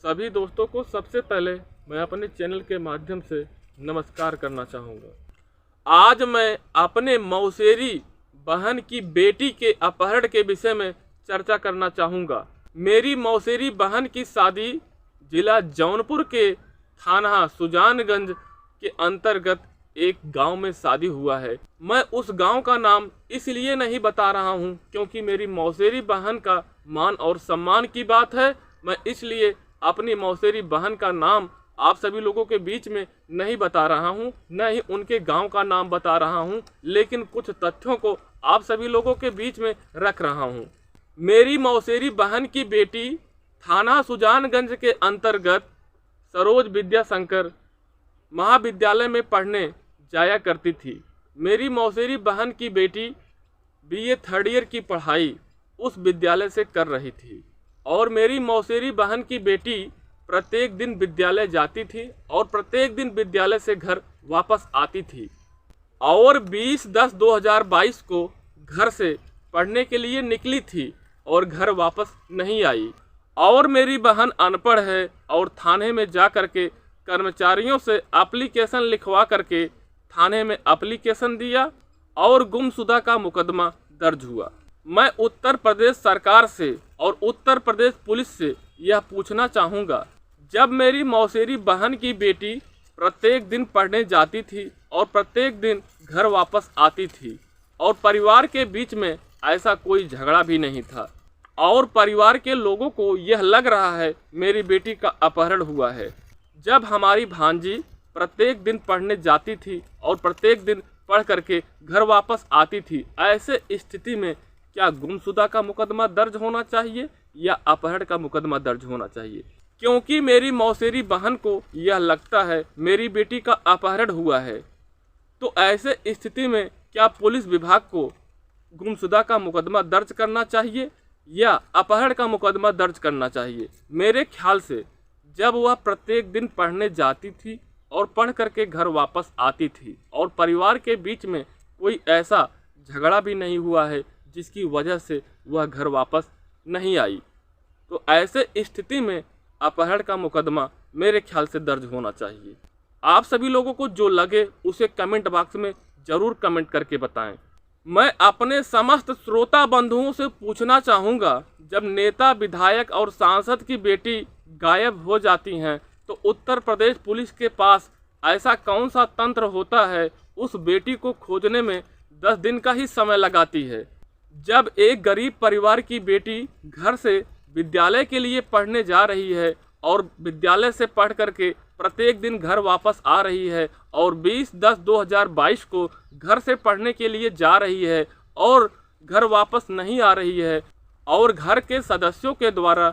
सभी दोस्तों को सबसे पहले मैं अपने चैनल के माध्यम से नमस्कार करना चाहूँगा। आज मैं अपने मौसेरी बहन की बेटी के अपहरण के विषय में चर्चा करना चाहूँगा। मेरी मौसेरी बहन की शादी जिला जौनपुर के थाना सुजानगंज के अंतर्गत एक गांव में शादी हुआ है। मैं उस गांव का नाम इसलिए नहीं बता रहा हूं क्योंकि मेरी मौसेरी बहन का मान और सम्मान की बात है। मैं इसलिए अपनी मौसेरी बहन का नाम आप सभी लोगों के बीच में नहीं बता रहा हूं, न ही उनके गांव का नाम बता रहा हूं, लेकिन कुछ तथ्यों को आप सभी लोगों के बीच में रख रहा हूं। मेरी मौसेरी बहन की बेटी थाना सुजानगंज के अंतर्गत सरोज विद्याशंकर महाविद्यालय में पढ़ने जाया करती थी। मेरी मौसेरी बहन की बेटी बीए थर्ड ईयर की पढ़ाई उस विद्यालय से कर रही थी और मेरी मौसेरी बहन की बेटी प्रत्येक दिन विद्यालय जाती थी और प्रत्येक दिन विद्यालय से घर वापस आती थी और 20/10/2022 को घर से पढ़ने के लिए निकली थी और घर वापस नहीं आई। और मेरी बहन अनपढ़ है और थाने में जा करके कर्मचारियों से एप्लीकेशन लिखवा करके थाने में एप्लीकेशन दिया और गुमशुदा का मुकदमा दर्ज हुआ। मैं उत्तर प्रदेश सरकार से और उत्तर प्रदेश पुलिस से यह पूछना चाहूँगा, जब मेरी मौसेरी बहन की बेटी प्रत्येक दिन पढ़ने जाती थी और प्रत्येक दिन घर वापस आती थी और परिवार के बीच में ऐसा कोई झगड़ा भी नहीं था और परिवार के लोगों को यह लग रहा है मेरी बेटी का अपहरण हुआ है, जब हमारी भांजी प्रत्येक दिन पढ़ने जाती थी और प्रत्येक दिन पढ़ करके घर वापस आती थी, ऐसे स्थिति में क्या गुमशुदा का मुकदमा दर्ज होना चाहिए या अपहरण का मुकदमा दर्ज होना चाहिए? क्योंकि मेरी मौसेरी बहन को यह लगता है मेरी बेटी का अपहरण हुआ है, तो ऐसे स्थिति में क्या पुलिस विभाग को गुमशुदा का मुकदमा दर्ज करना चाहिए या अपहरण का मुकदमा दर्ज करना चाहिए? मेरे ख्याल से जब वह प्रत्येक दिन पढ़ने जाती थी और पढ़ करके घर वापस आती थी और परिवार के बीच में कोई ऐसा झगड़ा भी नहीं हुआ है जिसकी वजह से वह घर वापस नहीं आई, तो ऐसे स्थिति में अपहरण का मुकदमा मेरे ख्याल से दर्ज होना चाहिए। आप सभी लोगों को जो लगे उसे कमेंट बॉक्स में ज़रूर कमेंट करके बताएं। मैं अपने समस्त श्रोता बंधुओं से पूछना चाहूँगा, जब नेता विधायक और सांसद की बेटी गायब हो जाती हैं तो उत्तर प्रदेश पुलिस के पास ऐसा कौन सा तंत्र होता है उस बेटी को खोजने में 10 दिन का ही समय लगाती है। जब एक गरीब परिवार की बेटी घर से विद्यालय के लिए पढ़ने जा रही है और विद्यालय से पढ़ करके प्रत्येक दिन घर वापस आ रही है और 20/10/2022 को घर से पढ़ने के लिए जा रही है और घर वापस नहीं आ रही है और घर के सदस्यों के द्वारा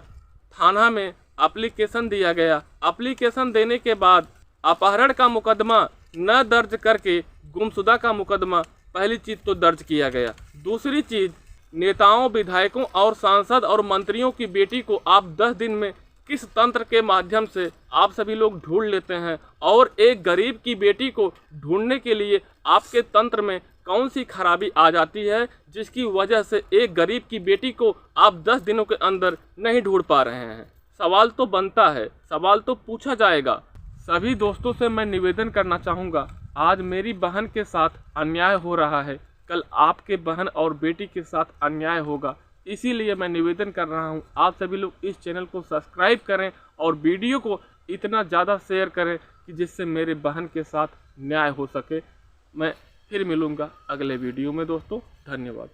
थाना में एप्लीकेशन दिया गया। एप्लीकेशन देने के बाद अपहरण का मुकदमा न दर्ज करके गुमशुदा का मुकदमा पहली चीज़ तो दर्ज किया गया। दूसरी चीज़, नेताओं विधायकों और सांसद और मंत्रियों की बेटी को आप 10 दिन में किस तंत्र के माध्यम से आप सभी लोग ढूंढ लेते हैं और एक गरीब की बेटी को ढूंढने के लिए आपके तंत्र में कौन सी खराबी आ जाती है जिसकी वजह से एक गरीब की बेटी को आप 10 दिनों के अंदर नहीं ढूंढ पा रहे हैं? सवाल तो बनता है, सवाल तो पूछा जाएगा। सभी दोस्तों से मैं निवेदन करना चाहूँगा, आज मेरी बहन के साथ अन्याय हो रहा है, कल आपके बहन और बेटी के साथ अन्याय होगा। इसीलिए मैं निवेदन कर रहा हूँ, आप सभी लोग इस चैनल को सब्सक्राइब करें और वीडियो को इतना ज़्यादा शेयर करें कि जिससे मेरे बहन के साथ न्याय हो सके। मैं फिर मिलूँगा अगले वीडियो में दोस्तों। धन्यवाद।